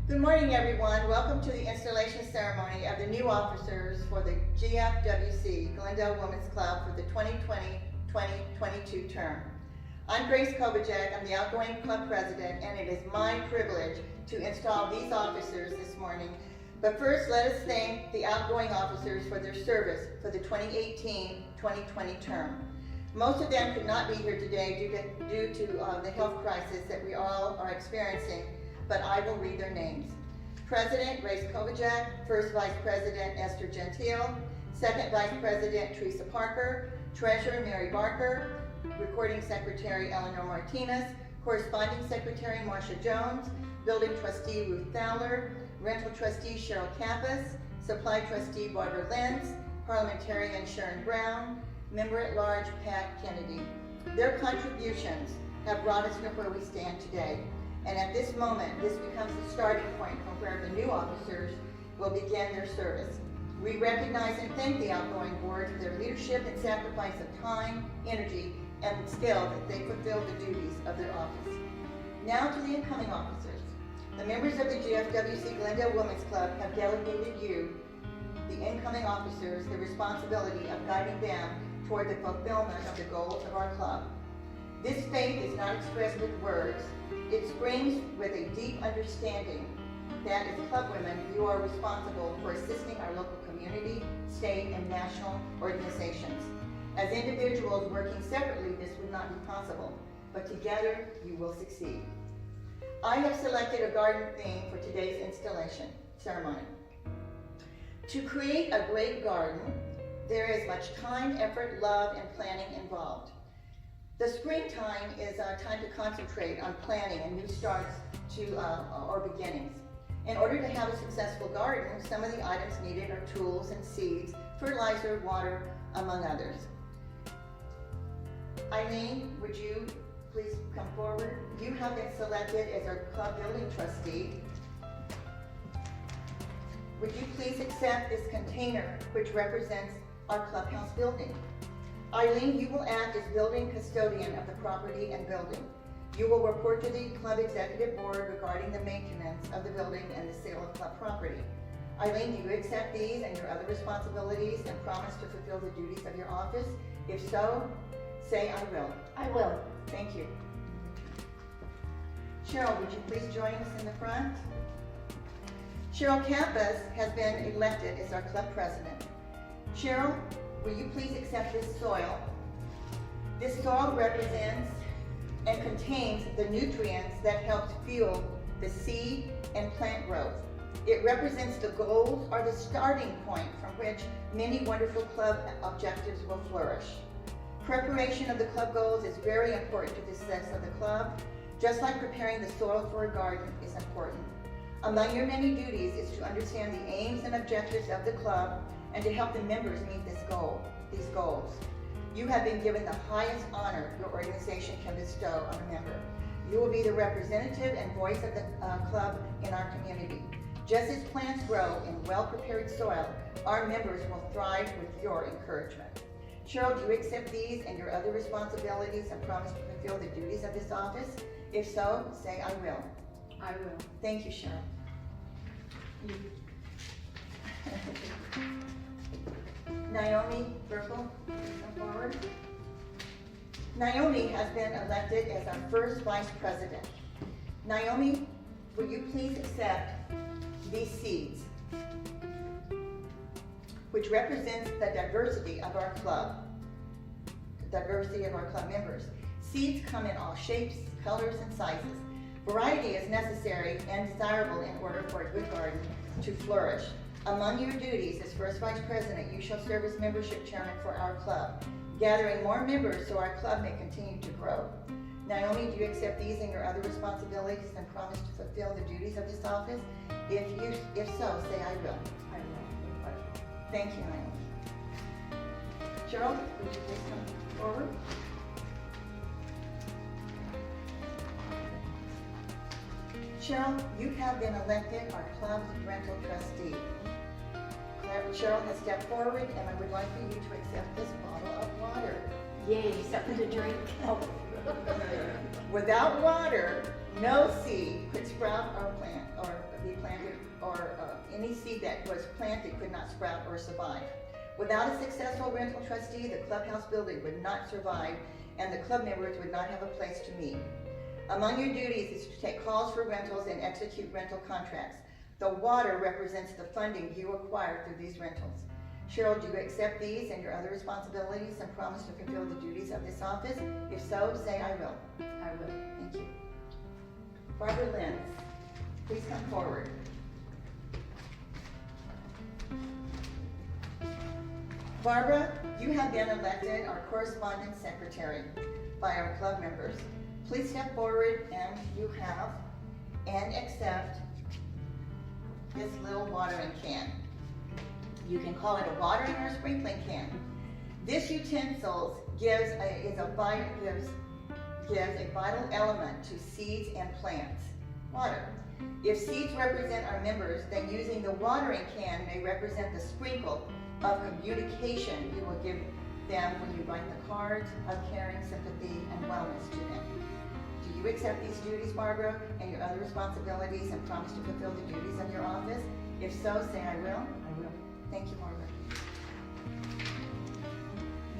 Good morning, everyone. Welcome to the installation ceremony of the new officers for the GFWC Glendale Women's Club for the 2020-2022 term. I'm Grace Kovacek. I'm the outgoing club president, and it is my privilege to install these officers this morning. But first, let us thank the outgoing officers for their service for the 2018-2020 term. Most of them could not be here today due to the health crisis that we all are experiencing, but I will read their names. President Grace Kovacek, First Vice President Esther Gentile, Second Vice President Teresa Parker, Treasurer Mary Barker, Recording Secretary Eleanor Martinez, Corresponding Secretary Marcia Jones, Building Trustee Ruth Fowler, Rental Trustee Cheryl Kappas, Supply Trustee Barbara Lenz, Parliamentarian Sharon Brown, Member at Large Pat Kennedy. Their contributions have brought us to where we stand today. And at this moment, this becomes the starting point from where the new officers will begin their service. We recognize and thank the outgoing board for their leadership and sacrifice of time, energy, and skill that they fulfill the duties of their office. Now to the incoming officers. The members of the GFWC Glendale Women's Club have delegated you, the incoming officers, the responsibility of guiding them toward the fulfillment of the goals of our club. This faith is not expressed with words. It springs with a deep understanding that as club women, you are responsible for assisting our local community, state, and national organizations. As individuals working separately, this would not be possible, but together you will succeed. I have selected a garden theme for today's installation ceremony. To create a great garden, there is much time, effort, love, and planning involved. The springtime is a time to concentrate on planning and new starts or beginnings. In order to have a successful garden, some of the items needed are tools and seeds, fertilizer, water, among others. Eileen, would you please come forward? You have been selected as our club building trustee. Would you please accept this container which represents our clubhouse building? Eileen, you will act as building custodian of the property and building. You will report to the club executive board regarding the maintenance of the building and the sale of club property. Eileen, do you accept these and your other responsibilities and promise to fulfill the duties of your office? If so, say I will. I will. Thank you. Cheryl, would you please join us in the front? Cheryl Kappas has been elected as our club president. Cheryl, will you please accept this soil? This soil represents and contains the nutrients that help fuel the seed and plant growth. It represents the goals or the starting point from which many wonderful club objectives will flourish. Preparation of the club goals is very important to the success of the club, just like preparing the soil for a garden is important. Among your many duties is to understand the aims and objectives of the club and to help the members meet these goals. You have been given the highest honor your organization can bestow on a member. You will be the representative and voice of the club in our community. Just as plants grow in well-prepared soil, our members will thrive with your encouragement. Cheryl, do you accept these and your other responsibilities and promise to fulfill the duties of this office? If so, say I will. I will. Thank you, Cheryl. Naomi Burkle, come forward. Naomi has been elected as our first vice president. Naomi, will you please accept these seeds, which represents the diversity of our club, members. Seeds come in all shapes, colors, and sizes. Variety is necessary and desirable in order for a good garden to flourish. Among your duties as first vice president, you shall serve as membership chairman for our club, gathering more members so our club may continue to grow. Naomi, do you accept these and your other responsibilities and promise to fulfill the duties of this office? If so, say I will. I will. Thank you, Naomi. Cheryl, would you please come forward? Cheryl, you have been elected our club's rental trustee. Cheryl has stepped forward, and I would like for you to accept this bottle of water. Yay, something to drink. Oh. Without water, no seed could sprout or be any seed that was planted could not sprout or survive. Without a successful rental trustee, the clubhouse building would not survive and the club members would not have a place to meet. Among your duties is to take calls for rentals and execute rental contracts. The water represents the funding you acquire through these rentals. Cheryl, do you accept these and your other responsibilities and promise to fulfill the duties of this office? If so, say I will. I will. Thank you. Barbara Lenz, please come forward. Barbara, you have been elected our correspondence secretary by our club members. Please step forward and you have and accept this little watering can. You can call it a watering or a sprinkling can. This utensil gives a vital element to seeds and plants. Water. If seeds represent our members, then using the watering can may represent the sprinkle of communication you will give them when you write the cards of caring, sympathy, and wellness to them. Do you accept these duties, Barbara, and your other responsibilities and promise to fulfill the duties of your office? If so, say I will. I will. Thank you, Barbara.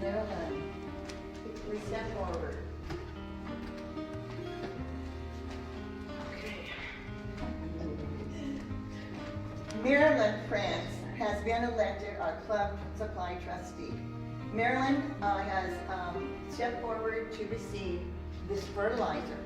Marilyn, please step forward. Marilyn Prince has been elected our club supply trustee. Marilyn has stepped forward to receive this fertilizer.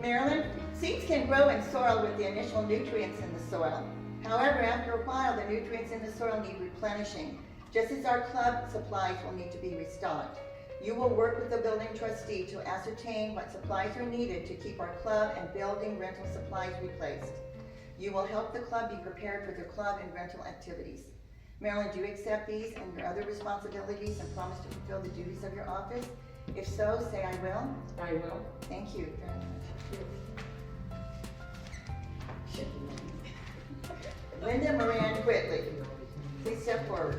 Marilyn, seeds can grow in soil with the initial nutrients in the soil. However, after a while, the nutrients in the soil need replenishing, just as our club supplies will need to be restocked. You will work with the building trustee to ascertain what supplies are needed to keep our club and building rental supplies replaced. You will help the club be prepared for the club and rental activities. Marilyn, do you accept these and your other responsibilities and promise to fulfill the duties of your office? If so, say I will. I will. Thank you very much. Linda Moran Whitley, please step forward.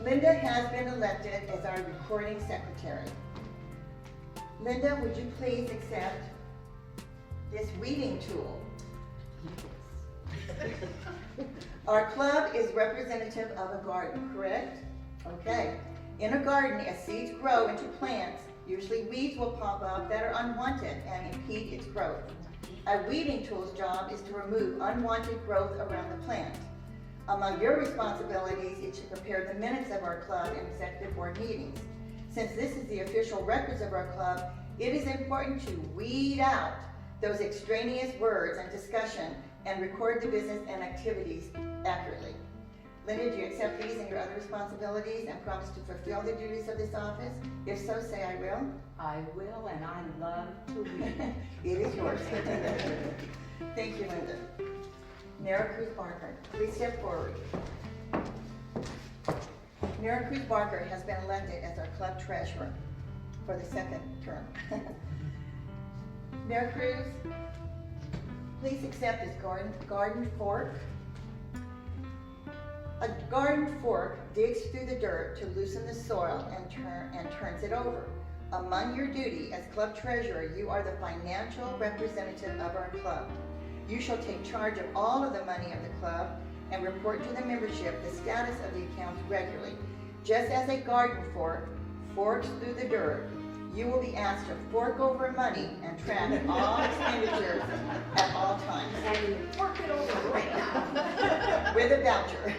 Linda has been elected as our recording secretary. Linda, would you please accept this weeding tool? Our club is representative of a garden, correct? Okay. In a garden, as seeds grow into plants, usually weeds will pop up that are unwanted and impede its growth. A weeding tool's job is to remove unwanted growth around the plant. Among your responsibilities is to prepare the minutes of our club and executive board meetings. Since this is the official records of our club, it is important to weed out those extraneous words and discussion and record the business and activities accurately. Linda, do you accept these and your other responsibilities and promise to fulfill the duties of this office? If so, say I will. I will, and I love to read. It is yours. Thank you, Linda. Nara Cruz Barker, please step forward. Nara Cruz Barker has been elected as our club treasurer for the second term. Nara Cruz, please accept this garden fork. A garden fork digs through the dirt to loosen the soil and turns it over. Among your duty as club treasurer, you are the financial representative of our club. You shall take charge of all of the money of the club and report to the membership the status of the accounts regularly. Just as a garden fork forks through the dirt, you will be asked to fork over money and track all expenditures at all times. And fork it over right now. With a voucher.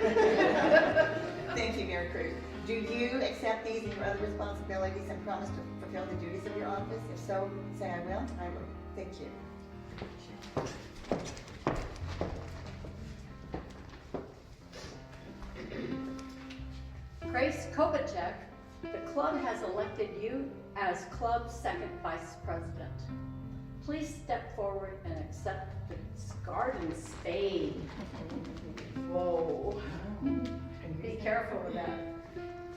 Thank you, Mary Cruz. Do you accept these and your other responsibilities and promise to fulfill the duties of your office? If so, say I will. I will. Thank you. Grace Kovacek, the club has elected you as club second vice president. Please step forward and accept this garden spade. Whoa. Be careful with that.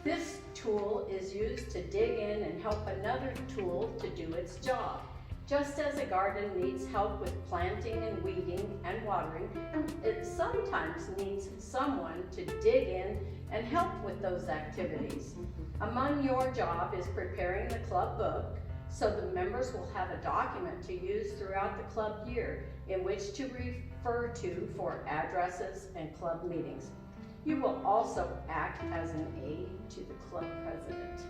This tool is used to dig in and help another tool to do its job. Just as a garden needs help with planting and weeding and watering, it sometimes needs someone to dig in and help with those activities. Among your job is preparing the club book, so the members will have a document to use throughout the club year in which to refer to for addresses and club meetings. You will also act as an aide to the club president.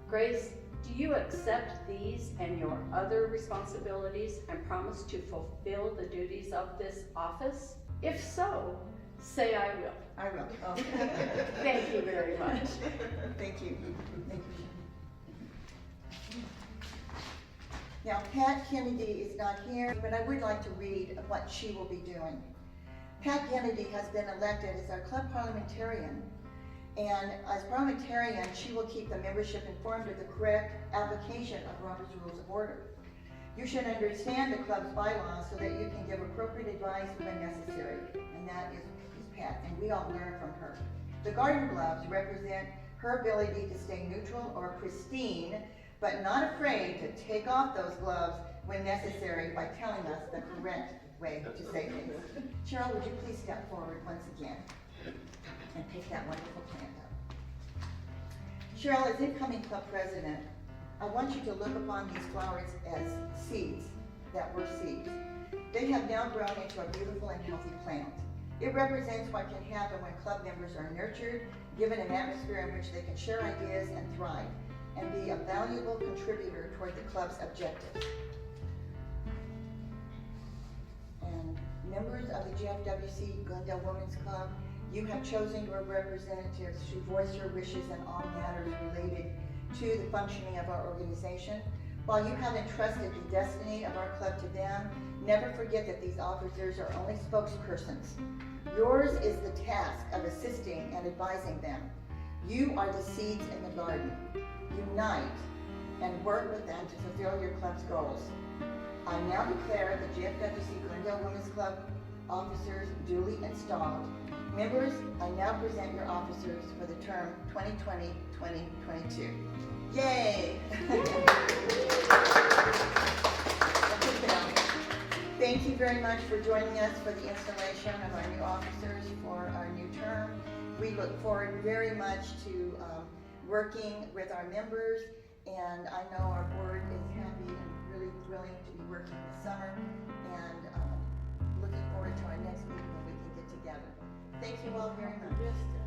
Grace, do you accept these and your other responsibilities and promise to fulfill the duties of this office? If so, say I will. I will. Oh. Thank you very much. Thank you. Thank you. Now, Pat Kennedy is not here, but I would like to read what she will be doing. Pat Kennedy has been elected as our club parliamentarian, and as parliamentarian, she will keep the membership informed of the correct application of Robert's Rules of Order. You should understand the club's bylaws so that you can give appropriate advice when necessary, and that is Pat, and we all learn from her. The garden gloves represent her ability to stay neutral or pristine, but not afraid to take off those gloves when necessary by telling us the correct way to say things. Cheryl, would you please step forward once again and pick that wonderful plant up. Cheryl, as incoming club president, I want you to look upon these flowers as seeds that were seeds. They have now grown into a beautiful and healthy plant. It represents what can happen when club members are nurtured, given an atmosphere in which they can share ideas and thrive, and be a valuable contributor toward the club's objectives. And members of the GFWC Glendale Women's Club, you have chosen your representatives to voice your wishes in all matters related to the functioning of our organization. While you have entrusted the destiny of our club to them, never forget that these officers are only spokespersons. Yours is the task of assisting and advising them. You are the seeds in the garden. Unite and work with them to fulfill your club's goals. I now declare the GFWC Glendale Women's Club officers duly installed. Members, I now present your officers for the term 2020-2022. Yay! Thank you very much for joining us for the installation of our new officers for our new term. We look forward very much to working with our members, and I know our board is happy and really thrilling to be working this summer, and looking forward to our next meeting when we can get together. Thank you all very much.